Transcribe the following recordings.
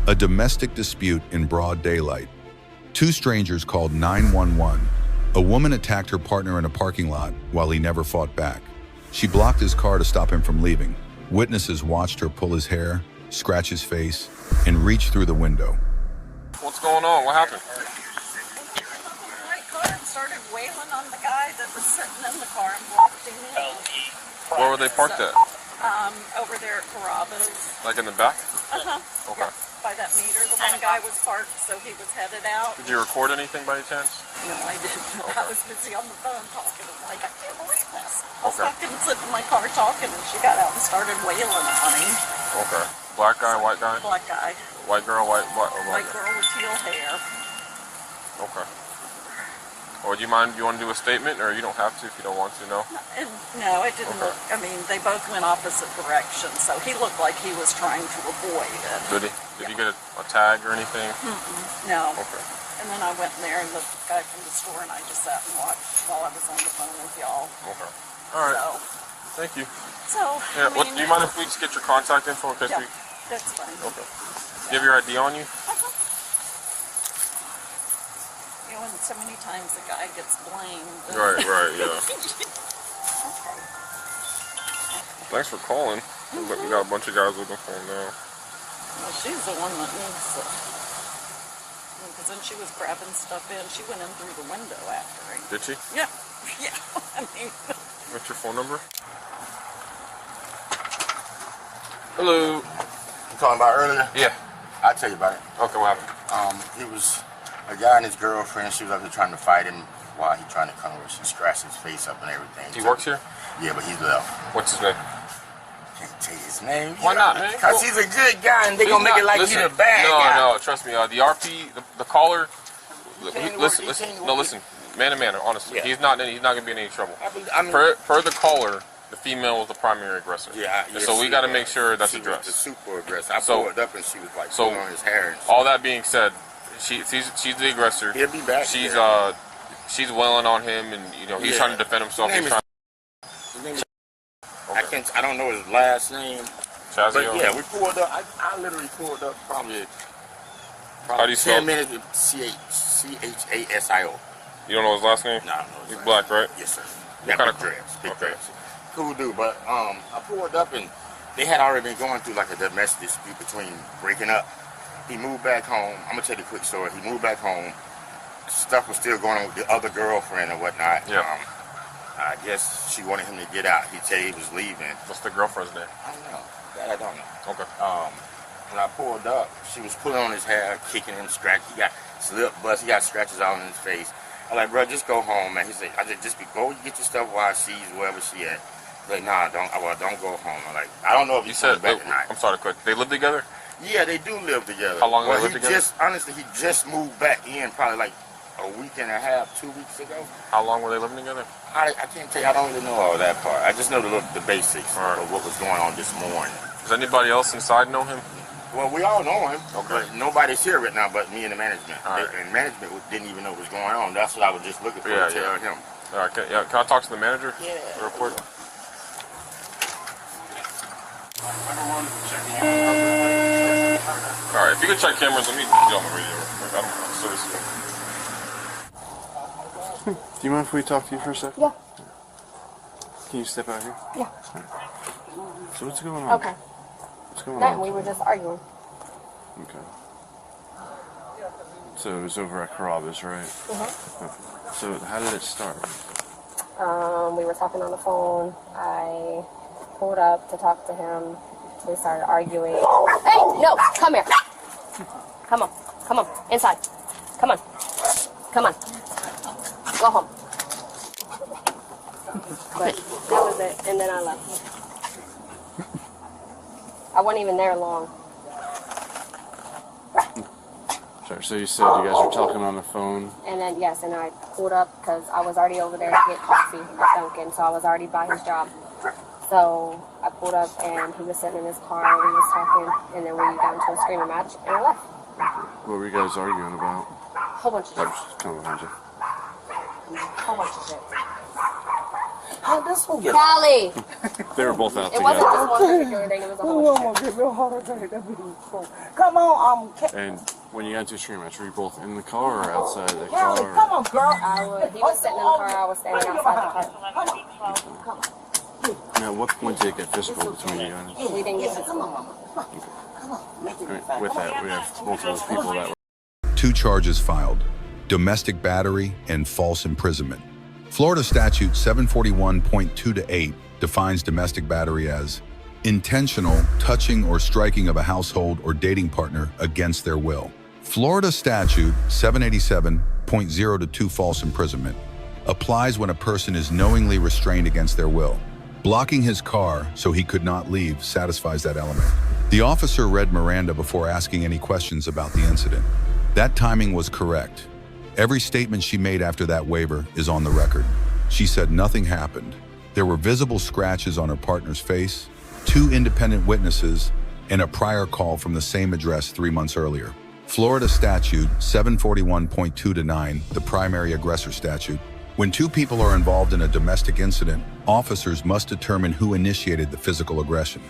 A domestic dispute in broad daylight. Two strangers called 911. A woman attacked her partner in a parking lot while he never fought back. She blocked his car to stop him from leaving. Witnesses watched her pull his hair, scratch his face, and reach through the window. What's going on? What happened? He got in my car and started wailing on the guy that was sitting in the car and blocked him in. Where were they parked at? Over there at Carrabba's. Like in the back? Uh-huh. Okay. Yeah, by that meter. The one guy was parked, so he was headed out. Did you record anything by any chance? No, I didn't. Okay. I was busy on the phone talking. I'm like, I can't believe this. I was Okay. fucking sitting in my car talking, and she got out and started wailing on him. Okay. Black guy, white guy? Black guy. White girl, white White guy? girl with teal hair. Okay. Or do you mind, do you want to do a statement, or you don't have to if you don't want to, no? No, it didn't Okay. look, I mean, they both went opposite directions, so he looked like he was trying to avoid it. Did he? Did you get a tag or anything? No. Okay. And then I went in there, and the guy from the store, and I just sat and watched while I was on the phone with y'all. Okay. All right. So, Thank you. I Yeah. mean, Do you mind if we just get your contact info in case yeah, we? that's fine. Okay. Do you have your ID on you? You know, and so many times the guy gets blamed. Right. Yeah. Okay. Thanks for calling. But we got a bunch of guys with the phone now. Well, she's the one that needs to. Because then she was grabbing stuff in. She went in through the window after him. Did she? Yeah. Yeah. I mean. What's your phone number? Hello. You talking about earlier? Yeah. I'll tell you about it. Okay, what happened? He was a guy and his girlfriend. She was up there trying to fight him while he trying to come over. She scratched his face up and everything. He works here? Yeah, but he's left. What's his name? Can't tell you his name. Why not, man? Because he's a good guy and they gonna make it like he's a bad guy. No, trust me. The RP, the caller. can't Listen. work- he can't No, work. listen. Man to man, honestly, Yeah. he's not gonna be in any trouble. I mean, Per the caller, the female was the primary aggressor. yeah, And so we got to make sure that's she addressed. was the super aggressive. I So- pulled up and she was like so- pulling on his hair. And All that being said, she's the aggressor. he'll be back. She's there. she's wailing on him, and he's Yeah. trying to defend himself. His He's name trying. His name is, Okay. I don't know his last name. But Chazio. yeah, we pulled up. I literally pulled up probably How do you spell 10 it? minutes with CHASIO. You don't know his last name? No, no. He's black, right? Yes, sir. What kind of dress? Big okay. dress. Cool dude, but I pulled up and they had already been going through like a domestic dispute between breaking up. He moved back home. I'm gonna tell you a quick story. He moved back home. Stuff was still going on with the other girlfriend and whatnot. Yeah. I guess she wanted him to get out. He said he was leaving. What's the girlfriend's name? I don't know. That I don't know. Okay. When I pulled up, she was pulling on his hair, kicking him, scratching. He got slip, bust. He got scratches all in his face. I'm like, bro, just go home, man. He said, go get your stuff while she's wherever she at. He's like, nah, don't go home. I'm like, I don't know if You he's said, coming back tonight. I'm sorry to cut. They live together? Yeah, they do live together. How long have they lived he together? Honestly, he just moved back in probably like a week and a half, 2 weeks ago. How long were they living together? I can't tell you. I don't really know all that part. I just know the basics All right. of what was going on this morning. Does anybody else inside know him? Well, we all know him, Okay. but nobody's here right now but me and the management. All right. And management didn't even know what was going on. That's what I was just looking for Yeah, to tell him. All right, can I talk to the manager? Yeah. Real quick. All right, if you could check cameras, let me get on the radio. I'm seriously. Do you mind if we talk to you for a second? Yeah. Can you step out here? Yeah. So what's going on? Okay. What's going Nothing. on? We were just arguing. Okay. So it was over at Carrabba's, right? Mm-hmm. Okay. So how did it start? We were talking on the phone. I pulled up to talk to him. We started arguing. Hey, no, come here. Come on. Come on. Inside. Come on. Come on. Go home. But that was it. And then I left. I wasn't even there long. Sorry, so you said you guys were talking on the phone. And then, yes, and I pulled up because I was already over there to get coffee at Dunkin', so I was already by his job. So I pulled up and he was sitting in his car and we was talking, and then we got into a screaming match and I left. What were you guys arguing about? Whole bunch of I shit. was just kind of wondering. Whole bunch of shit. How this one get? Callie! They were both out It wasn't together. just one particular thing, it was a whole bunch of Give me a heart attack. That bitch was so. Come on, And when you got into a stream match, were you both in the car or outside the Callie, car? come on, girl. He was sitting in the car, I was standing outside the car. And at what point did it get physical between you guys? We didn't get physical. Right, with that, we have multiple people that were. 2 charges filed: domestic battery and false imprisonment. Florida Statute 741.2-8 defines domestic battery as intentional touching or striking of a household or dating partner against their will. Florida Statute 787.0-2 false imprisonment applies when a person is knowingly restrained against their will. Blocking his car so he could not leave satisfies that element. The officer read Miranda before asking any questions about the incident. That timing was correct. Every statement she made after that waiver is on the record. She said nothing happened. There were visible scratches on her partner's face, 2 independent witnesses, and a prior call from the same address 3 months earlier. Florida Statute 741.2-9, the primary aggressor statute. When 2 people are involved in a domestic incident, officers must determine who initiated the physical aggression.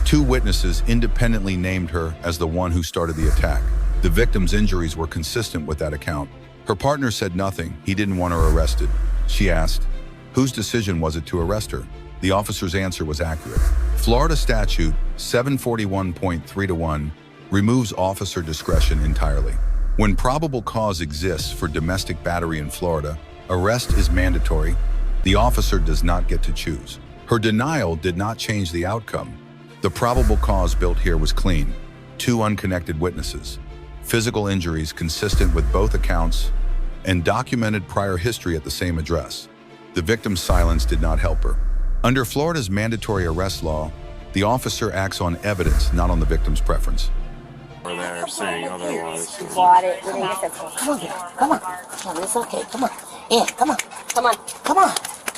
2 witnesses independently named her as the one who started the attack. The victim's injuries were consistent with that account. Her partner said nothing. He didn't want her arrested. She asked, whose decision was it to arrest her? The officer's answer was accurate. Florida Statute 741.3-1 removes officer discretion entirely. When probable cause exists for domestic battery in Florida, arrest is mandatory. The officer does not get to choose. Her denial did not change the outcome. The probable cause built here was clean. 2 unconnected witnesses, physical injuries consistent with both accounts, and documented prior history at the same address. The victim's silence did not help her. Under Florida's mandatory arrest law, the officer acts on evidence, not on the victim's preference. Or they're saying otherwise. Bought it, we didn't get physical. Come on, girl. Come on. Come on, it's okay. Come on. Yeah, come on. Come on. Come on.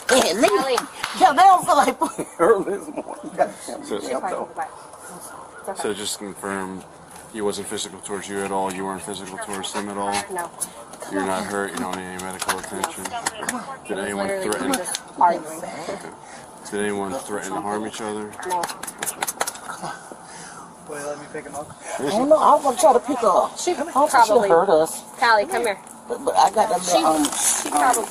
Yeah, leave Callie. me. Yeah, they don't feel like putting her this morning. Goddamn. So just confirm he wasn't physical towards you at all, you weren't physical towards him at all? No. You're not hurt, you don't need any medical attention? Did anyone Literally, threaten? we were just arguing. Did anyone threaten to harm each other? No. Well, let me pick him up. I don't know. I'm going to try to pick her up. She She'll probably. hurt us. Callie, come here. But I got that little, She probably.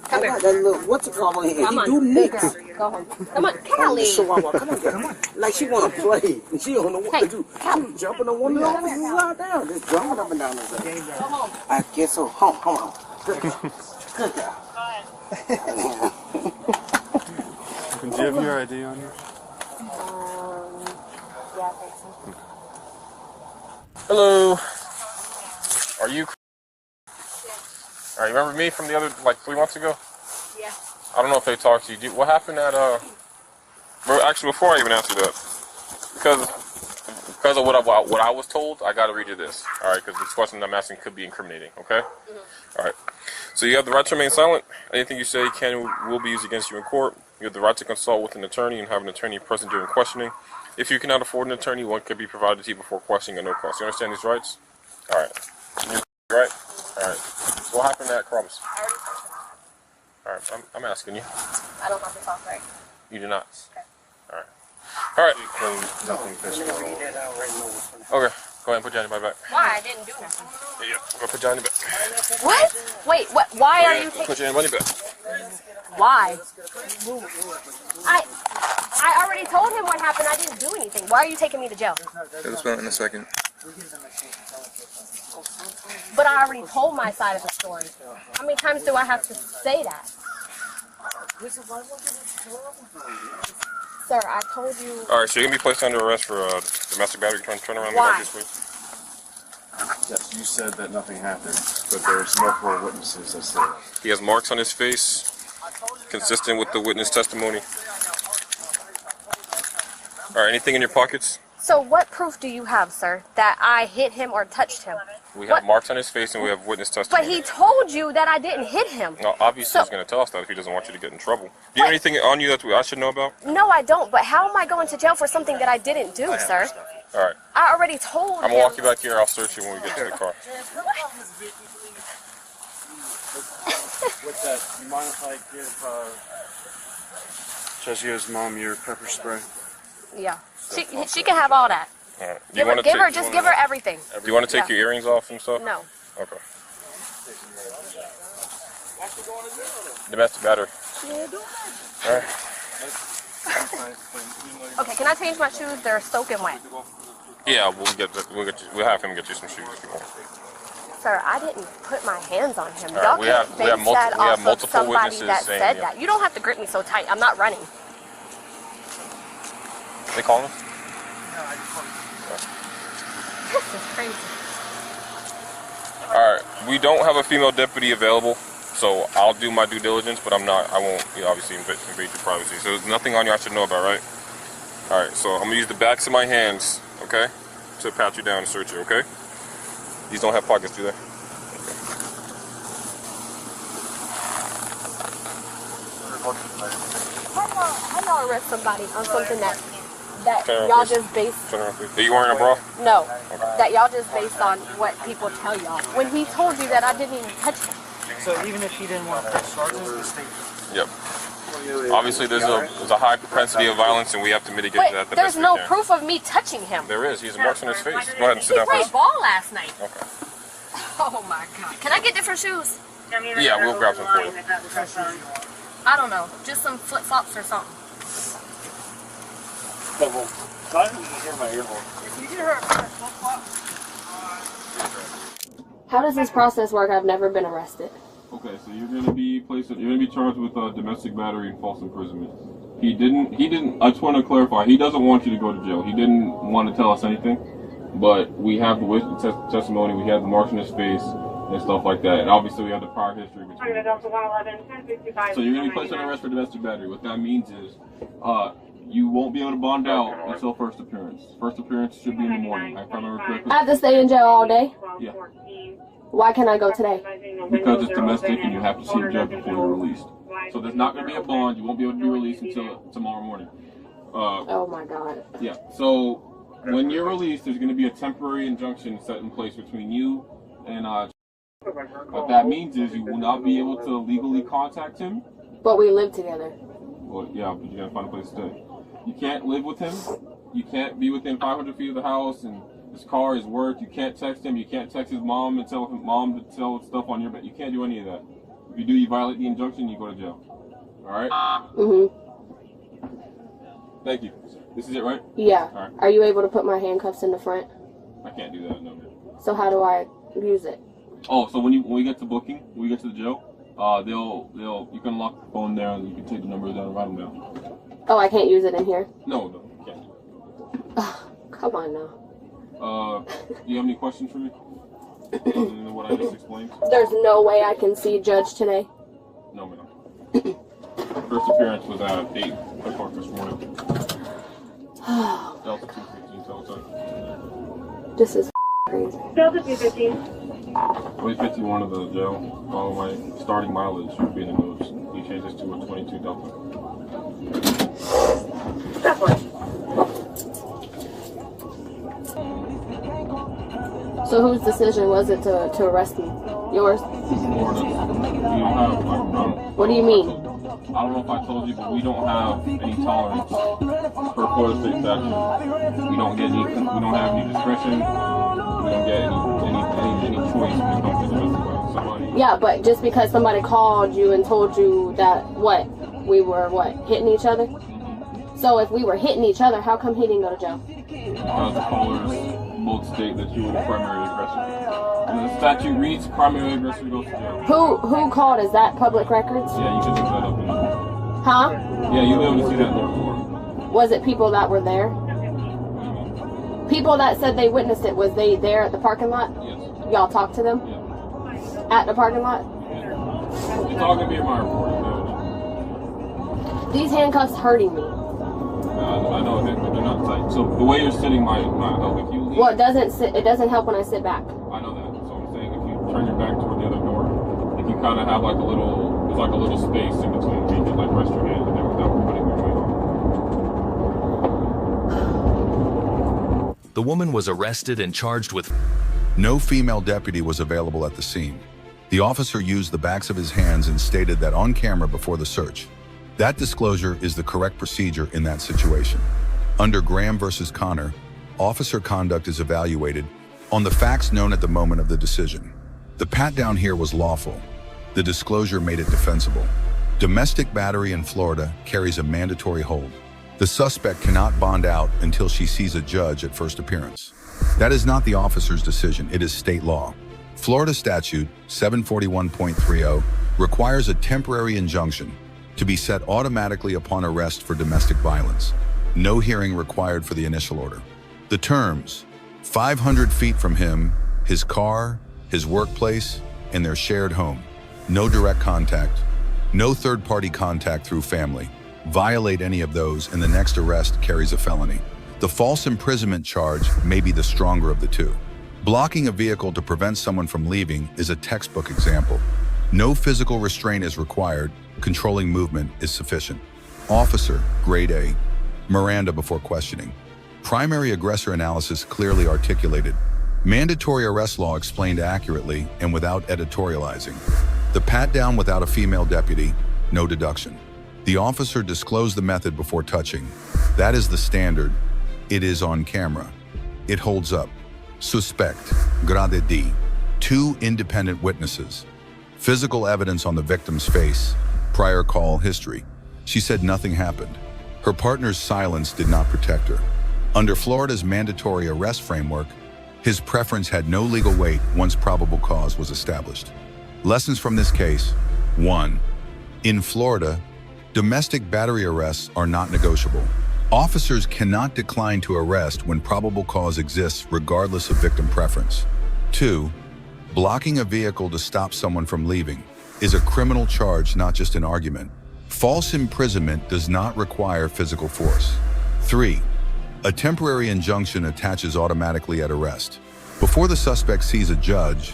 Come I here. got that little, what's it called here? Come He on. do Big nicks. girl. Go home. Come on, The Callie. chihuahua. Come on, girl. Come on. Like she want to play. And she don't know what Hey, to do. She jumping on one of the officers out there. Just jumping up and down. I guess so. Hold on. Good girl. Good girl. Do you have your ID on you? Yeah, I think so. Hello. Are you? All right, remember me from the other, like 3 months ago? Yeah. I don't know if they talked to you. What happened at, well, actually, before I even answer that, because of what I was told, I got to read you this, all right, because this question I'm asking could be incriminating, okay? All right. So you have the right to remain silent. Anything you say can and will be used against you in court. You have the right to consult with an attorney and have an attorney present during questioning. If you cannot afford an attorney, one could be provided to you before questioning at no cost. You understand these rights? All right. Right? All right. So what happened at Crumbs? All right. I'm asking you. I don't have to talk, right? You do not. All right. All right. Nothing physical. Okay. Go ahead and put Johnny back. Why? I didn't do nothing. Yeah. I'm gonna put Johnny back. What? Wait, what? Why are you taking... Put your money back. Why? I already told him what happened. I didn't do anything. Why are you taking me to jail? It'll spell it in a second. But I already told my side of the story. How many times do I have to say that? Sir, I told you... All right. So you're gonna be placed under arrest for domestic battery. Turn around. Why? Like this, please. Yes, you said that nothing happened, but there's multiple witnesses that said. He has marks on his face, consistent with the witness testimony. All right. Anything in your pockets? So what proof do you have, sir, that I hit him or touched him? We have marks on his face and we have witness testimony. But he told you that I didn't hit him. No, obviously he's going to tell us that if he doesn't want you to get in trouble. Do you have anything on you that I should know about? No, I don't. But how am I going to jail for something that I didn't do, sir? All right. I already told I'm going to walk you back here. I'll search you when we get to the car. With that, you mind if I give Jessica's mom, your pepper spray. Yeah. She can have all that. All right. Give her everything. Do you want to take your earrings off and stuff? No. Okay. Domestic battery. All right. Okay, can I change my shoes? They're soaking wet. Yeah, we'll have him get you some shoes if you want. Sir, I didn't put my hands on him. All right, Y'all we can't have base that we have off of multiple somebody witnesses that saying, said yeah. that. You don't have to grip me so tight. I'm not running. They calling us? This is crazy. All right, we don't have a female deputy available, so I'll do my due diligence, but I won't, obviously invade your privacy. So there's nothing on you I should know about, right? All right, so I'm gonna use the backs of my hands, okay, to pat you down and search you, okay? These don't have pockets, do they? How y'all arrest somebody on something that Turn around, y'all please. just base? Turn around, please. Are you wearing a bra? No, that y'all just based on what people tell y'all. When he told you that I didn't even touch him. So even if he didn't want to press charges, the state. Yep. Obviously, there's a high propensity of violence, and we have to mitigate But that the there's best no we can. proof of me touching him. There is. He's marks on his face. Go ahead and sit He down, played please. ball last night. Okay. Oh my god. Can I get different shoes? Yeah, we'll grab some for you. I don't know. Just some flip flops or something. How does this process work? I've never been arrested. Okay, so you're gonna be charged with domestic battery and false imprisonment. He didn't. I just want to clarify. He doesn't want you to go to jail. He didn't want to tell us anything, but we have the witness testimony. We have the marks on his face and stuff like that, and obviously we have the prior history between them. So you're gonna be placed on arrest for domestic battery. What that means is, you won't be able to bond out until first appearance. First appearance should be in the morning. If I remember correctly. I have to stay in jail all day? Yeah. Why can't I go today? Because it's domestic and you have to see a judge before you're released. So there's not going to be a bond. You won't be able to be released until tomorrow morning. Oh my god. Yeah. So when you're released, there's going to be a temporary injunction set in place between you and what that means is you will not be able to legally contact him. But we live together. Well, yeah, but you got to find a place to stay. You can't live with him. You can't be within 500 feet of the house and his car, his work. You can't text him. You can't text his mom and tell him mom to tell stuff on your bed. You can't do any of that. If you do, you violate the injunction. You go to jail. All right. Thank you. This is it, right? Yeah. All right. Are you able to put my handcuffs in the front? I can't do that. No. So how do I use it? Oh, so when we get to booking, when we get to the jail, you can lock the phone there and you can take the number down and write them down. Oh, I can't use it in here? No, you can't. Come on now. Do you have any questions for me? Other than what I just explained? There's no way I can see Judge today? No, ma'am. First appearance was at 8 o'clock this morning. Delta 215 teletype. This is crazy. Delta 215. Always 51 of the jail. All my starting mileage would be in the notes. He changed this to a 22 Delta. Step one. So whose decision was it to arrest me? Yours? Florida. We don't have, What do you mean? I don't know if I told you, but we don't have any tolerance for Florida state statute. We don't have any discretion. We don't get any choice when it comes to domestic violence. Somebody. Yeah, but just because somebody called you and told you that we were hitting each other? So if we were hitting each other, how come he didn't go to jail? Because the callers both state that you were the primary aggressor. And the statute reads primary aggressor goes to jail. Who called? Is that public records? Yeah, you can look that up. Huh? Yeah, you'll be able to see that in the report. Was it people that were there? People that said they witnessed it, was they there at the parking lot? Yes. Y'all talked to them? Yeah. At the parking lot? It's all going to be in my report. These handcuffs hurting me. I know they're not tight. So the way you're sitting might help. If you leave, Well, it doesn't help when I sit back. I know that. So I'm saying if you turn your back toward the other door, if you kind of have there's like a little space in between where you can rest your hand and then without putting your weight on. The woman was arrested and charged with... No female deputy was available at the scene. The officer used the backs of his hands and stated that on camera before the search. That disclosure is the correct procedure in that situation. Under Graham versus Connor, officer conduct is evaluated on the facts known at the moment of the decision. The pat-down here was lawful. The disclosure made it defensible. Domestic battery in Florida carries a mandatory hold. The suspect cannot bond out until she sees a judge at first appearance. That is not the officer's decision, it is state law. Florida Statute 741.30 requires a temporary injunction to be set automatically upon arrest for domestic violence. No hearing required for the initial order. The terms: 500 feet from him, his car, his workplace, and their shared home. No direct contact. No third-party contact through family. Violate any of those and the next arrest carries a felony. The false imprisonment charge may be the stronger of the two. Blocking a vehicle to prevent someone from leaving is a textbook example. No physical restraint is required. Controlling movement is sufficient. Officer, grade A. Miranda before questioning. Primary aggressor analysis clearly articulated. Mandatory arrest law explained accurately and without editorializing. The pat-down without a female deputy, no deduction. The officer disclosed the method before touching. That is the standard. It is on camera. It holds up. Suspect, grade D. 2 independent witnesses. Physical evidence on the victim's face. Prior call history. She said nothing happened. Her partner's silence did not protect her. Under Florida's mandatory arrest framework, his preference had no legal weight once probable cause was established. Lessons from this case: 1. In Florida, domestic battery arrests are not negotiable. Officers cannot decline to arrest when probable cause exists regardless of victim preference. 2. Blocking a vehicle to stop someone from leaving is a criminal charge, not just an argument. False imprisonment does not require physical force. 3. A temporary injunction attaches automatically at arrest. Before the suspect sees a judge,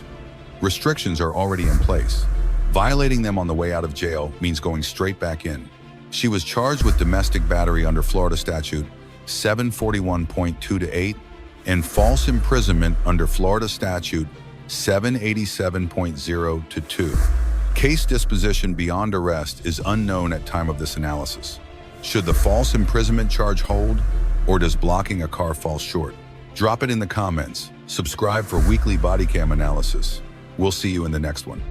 restrictions are already in place. Violating them on the way out of jail means going straight back in. She was charged with domestic battery under Florida Statute 741.2-8 and false imprisonment under Florida Statute 787.0-2. Case disposition beyond arrest is unknown at time of this analysis. Should the false imprisonment charge hold, or does blocking a car fall short? Drop it in the comments. Subscribe for weekly body cam analysis. We'll see you in the next one.